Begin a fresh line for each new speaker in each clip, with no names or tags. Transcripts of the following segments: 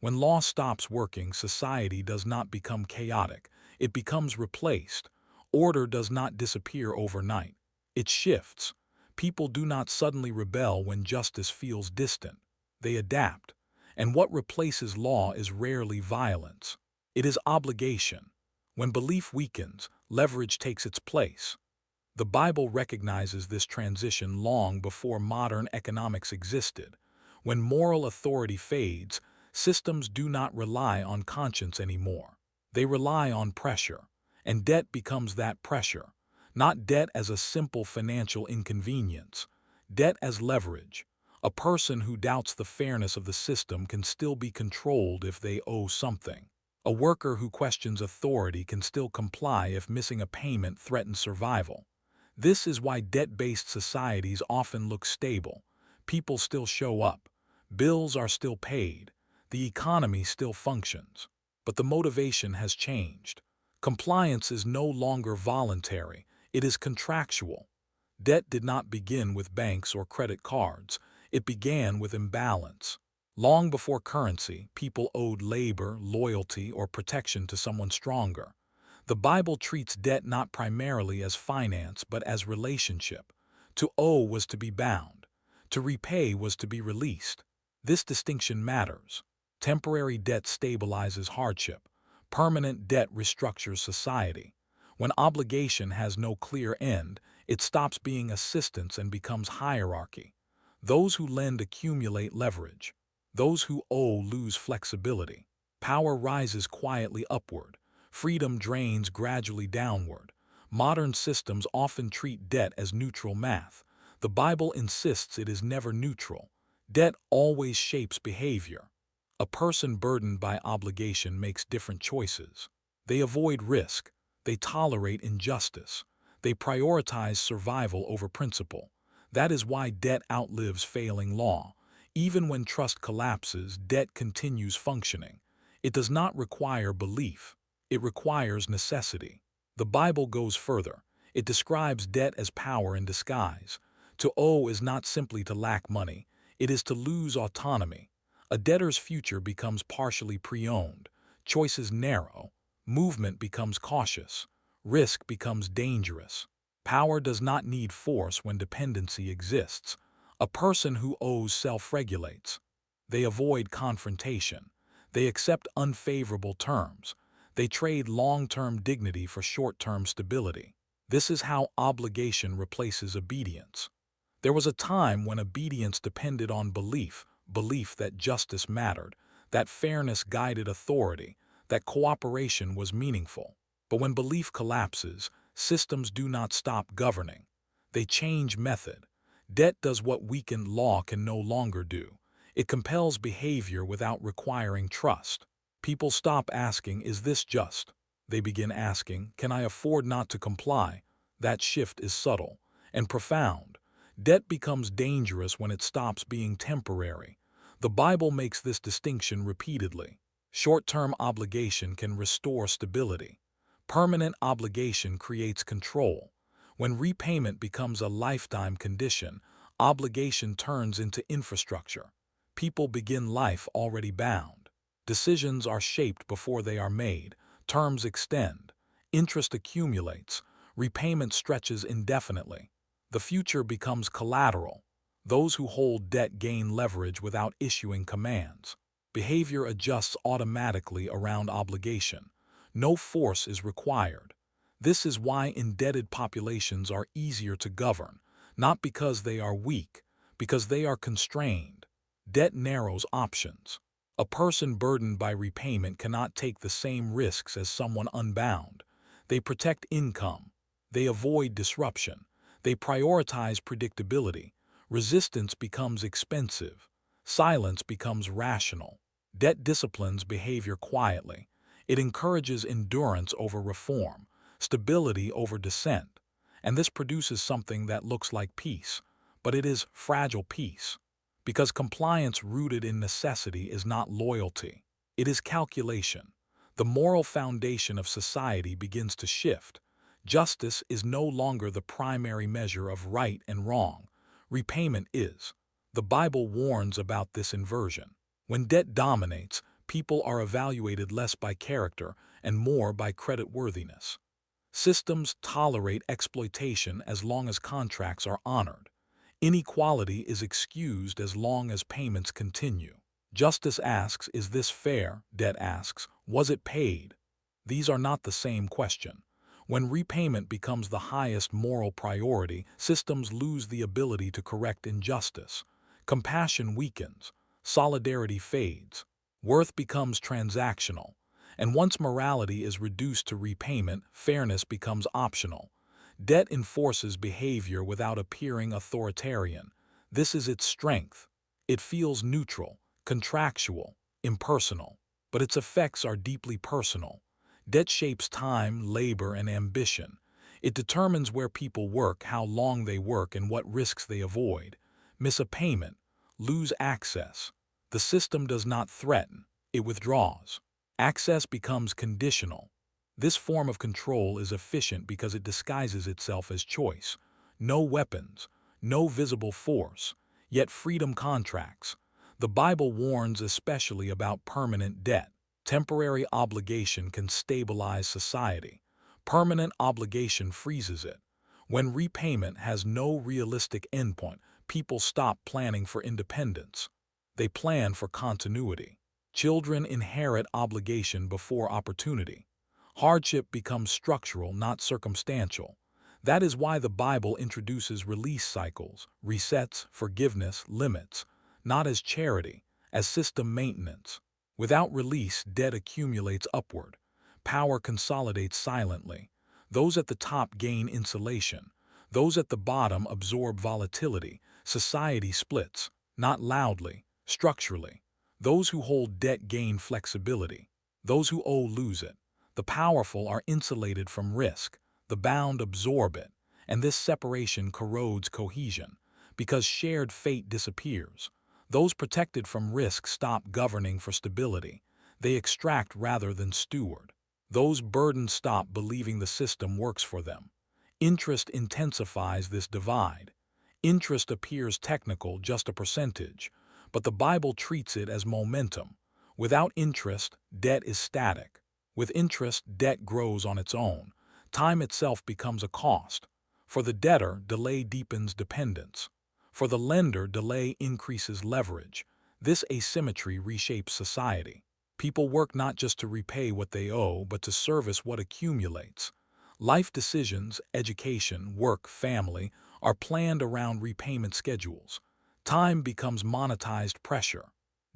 When law stops working, society does not become chaotic, it becomes replaced. Order does not disappear overnight. It shifts. People do not suddenly rebel when justice feels distant. They adapt. And what replaces law is rarely violence. It is obligation. When belief weakens, leverage takes its place. The Bible recognizes this transition long before modern economics existed. When moral authority fades, systems do not rely on conscience anymore. They rely on pressure, and debt becomes that pressure. Not debt as a simple financial inconvenience, debt as leverage. A person who doubts the fairness of the system can still be controlled if they owe something. A worker who questions authority can still comply if missing a payment threatens survival. This is why debt-based societies often look stable. People still show up. Bills are still paid. The economy still functions. But the motivation has changed. Compliance is no longer voluntary. It is contractual. Debt did not begin with banks or credit cards. It began with imbalance. Long before currency, people owed labor, loyalty, or protection to someone stronger. The Bible treats debt not primarily as finance but as relationship. To owe was to be bound. To repay was to be released. This distinction matters. Temporary debt stabilizes hardship. Permanent debt restructures society. When obligation has no clear end, it stops being assistance and becomes hierarchy. Those who lend accumulate leverage. Those who owe lose flexibility. Power rises quietly upward. Freedom drains gradually downward. Modern systems often treat debt as neutral math. The Bible insists it is never neutral. Debt always shapes behavior. A person burdened by obligation makes different choices. They avoid risk. They tolerate injustice. They prioritize survival over principle. That is why debt outlives failing law. Even when trust collapses, debt continues functioning. It does not require belief. It requires necessity. The Bible goes further. It describes debt as power in disguise. To owe is not simply to lack money. It is to lose autonomy. A debtor's future becomes partially pre-owned. Choices narrow. Movement becomes cautious. Risk becomes dangerous. Power does not need force when dependency exists. A person who owes self-regulates. They avoid confrontation. They accept unfavorable terms. They trade long-term dignity for short-term stability. This is how obligation replaces obedience. There was a time when obedience depended on belief, belief that justice mattered, that fairness guided authority, that cooperation was meaningful. But when belief collapses, systems do not stop governing. They change method. Debt does what weakened law can no longer do. It compels behavior without requiring trust. People stop asking, "Is this just?" They begin asking, "Can I afford not to comply?" That shift is subtle and profound. Debt becomes dangerous when it stops being temporary. The Bible makes this distinction repeatedly. Short-term obligation can restore stability. Permanent obligation creates control. When repayment becomes a lifetime condition, obligation turns into infrastructure. People begin life already bound. Decisions are shaped before they are made. Terms extend. Interest accumulates. Repayment stretches indefinitely. The future becomes collateral. Those who hold debt gain leverage without issuing commands. Behavior adjusts automatically around obligation. No force is required. This is why indebted populations are easier to govern, not because they are weak, because they are constrained. Debt narrows options. A person burdened by repayment cannot take the same risks as someone unbound. They protect income. They avoid disruption. They prioritize predictability. Resistance becomes expensive. Silence becomes rational. Debt disciplines behavior quietly. It encourages endurance over reform, stability over dissent. And this produces something that looks like peace, but it is fragile peace. Because compliance rooted in necessity is not loyalty. It is calculation. The moral foundation of society begins to shift. Justice is no longer the primary measure of right and wrong. Repayment is. The Bible warns about this inversion. When debt dominates, People are evaluated less by character and more by creditworthiness. Systems tolerate exploitation as long as contracts are honored. Inequality is excused as long as payments continue. Justice asks, is this fair? Debt asks, was it paid? These are not the same question. When repayment becomes the highest moral priority, systems lose the ability to correct injustice. Compassion weakens, solidarity fades, worth becomes transactional, and once morality is reduced to repayment, fairness becomes optional. Debt enforces behavior without appearing authoritarian. This is its strength. It feels neutral, contractual, impersonal, but its effects are deeply personal. Debt shapes time, labor, and ambition. It determines where people work, how long they work, and what risks they avoid. Miss a payment, lose access. The system does not threaten, it withdraws. Access becomes conditional. This form of control is efficient because it disguises itself as choice. No weapons, no visible force, yet freedom contracts. The Bible warns especially about permanent debt. Temporary obligation can stabilize society. Permanent obligation freezes it. When repayment has no realistic endpoint, people stop planning for independence. They plan for continuity. Children inherit obligation before opportunity. Hardship becomes structural, not circumstantial. That is why the Bible introduces release cycles, resets, forgiveness, limits, not as charity, as system maintenance. Without release, debt accumulates upward. Power consolidates silently. Those at the top gain insulation. Those at the bottom absorb volatility. Society splits, not loudly, structurally. Those who hold debt gain flexibility. Those who owe lose it. The powerful are insulated from risk. The bound absorb it. And this separation corrodes cohesion, because shared fate disappears. Those protected from risk stop governing for stability. They extract rather than steward. Those burdened stop believing the system works for them. Interest intensifies this divide. Interest appears technical, just a percentage, but the Bible treats it as momentum. Without interest, debt is static. With interest, debt grows on its own. Time itself becomes a cost. For the debtor, delay deepens dependence. For the lender, delay increases leverage. This asymmetry reshapes society. People work not just to repay what they owe, but to service what accumulates. Life decisions, education, work, family, are planned around repayment schedules. Time becomes monetized pressure.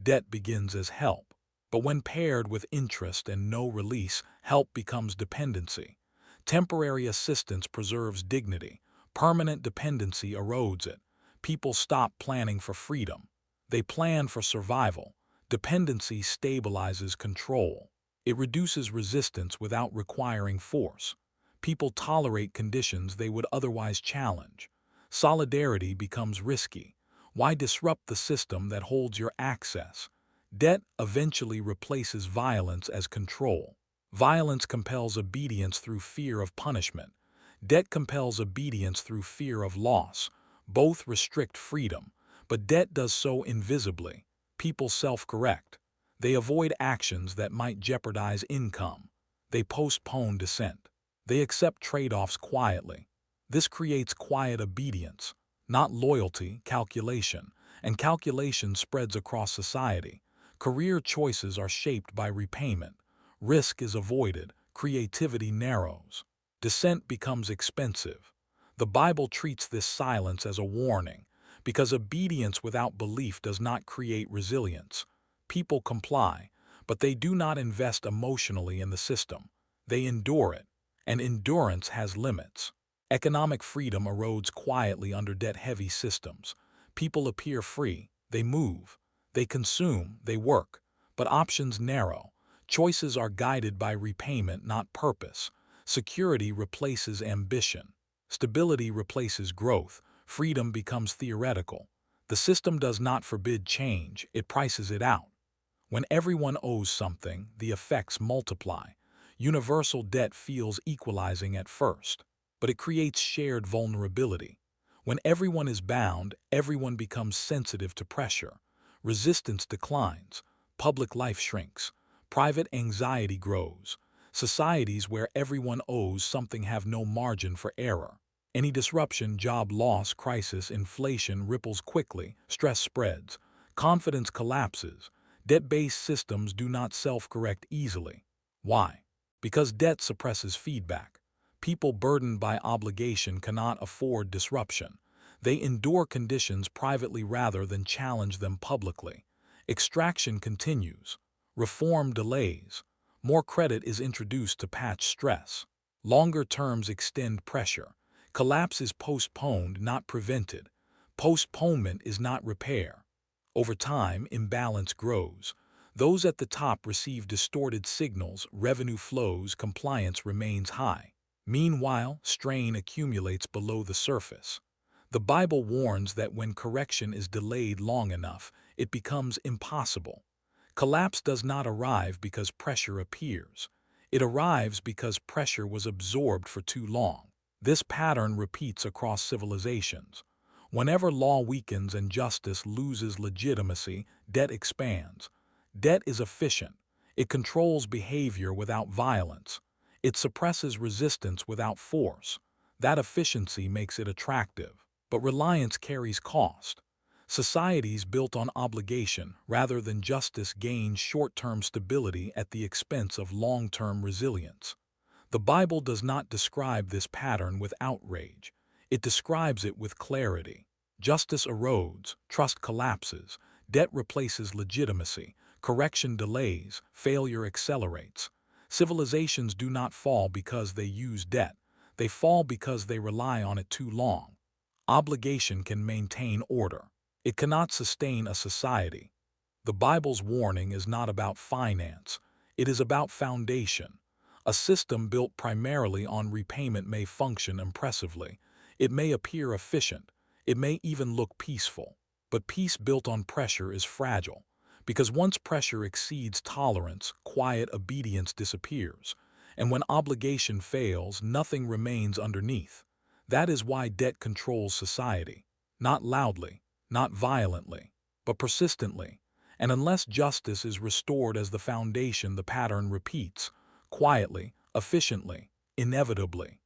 Debt begins as help. But when paired with interest and no release, help becomes dependency. Temporary assistance preserves dignity. Permanent dependency erodes it. People stop planning for freedom. They plan for survival. Dependency stabilizes control. It reduces resistance without requiring force. People tolerate conditions they would otherwise challenge. Solidarity becomes risky. Why disrupt the system that holds your access? Debt eventually replaces violence as control. Violence compels obedience through fear of punishment. Debt compels obedience through fear of loss. Both restrict freedom, but debt does so invisibly. People self-correct. They avoid actions that might jeopardize income. They postpone dissent. They accept trade-offs quietly. This creates quiet obedience, not loyalty, calculation, and calculation spreads across society. Career choices are shaped by repayment. Risk is avoided. Creativity narrows. Dissent becomes expensive. The Bible treats this silence as a warning, because obedience without belief does not create resilience. People comply, but they do not invest emotionally in the system. They endure it, and endurance has limits. Economic freedom erodes quietly under debt-heavy systems. People appear free, they move, they consume, they work, but options narrow. Choices are guided by repayment, not purpose. Security replaces ambition. Stability replaces growth. Freedom becomes theoretical. The system does not forbid change, it prices it out. When everyone owes something, the effects multiply. Universal debt feels equalizing at first, but it creates shared vulnerability. When everyone is bound, everyone becomes sensitive to pressure. Resistance declines. public life shrinks. Private anxiety grows. Societies where everyone owes something have no margin for error. Any disruption, job loss, crisis, inflation ripples quickly, stress spreads, confidence collapses. Debt-based systems do not self-correct easily. Why? Because debt suppresses feedback. People burdened by obligation cannot afford disruption. They endure conditions privately rather than challenge them publicly. Extraction continues. Reform delays. More credit is introduced to patch stress. Longer terms extend pressure. Collapse is postponed, not prevented. Postponement is not repair. Over time, imbalance grows. Those at the top receive distorted signals, revenue flows, compliance remains high. Meanwhile, strain accumulates below the surface. The Bible warns that when correction is delayed long enough, it becomes impossible. Collapse does not arrive because pressure appears. It arrives because pressure was absorbed for too long. This pattern repeats across civilizations. Whenever law weakens and justice loses legitimacy, debt expands. Debt is efficient. It controls behavior without violence. It suppresses resistance without force. That efficiency makes it attractive. But reliance carries cost. Societies built on obligation rather than justice gain short-term stability at the expense of long-term resilience. The Bible does not describe this pattern with outrage. It describes it with clarity. Justice erodes, trust collapses, debt replaces legitimacy, correction delays, failure accelerates. Civilizations do not fall because they use debt. They fall because they rely on it too long. Obligation can maintain order. It cannot sustain a society. The Bible's warning is not about finance. It is about foundation. A system built primarily on repayment may function impressively. It may appear efficient. It may even look peaceful. But peace built on pressure is fragile. Because once pressure exceeds tolerance, quiet obedience disappears. And when obligation fails, nothing remains underneath. That is why debt controls society. Not loudly, not violently, but persistently. And unless justice is restored as the foundation, the pattern repeats, quietly, efficiently, inevitably.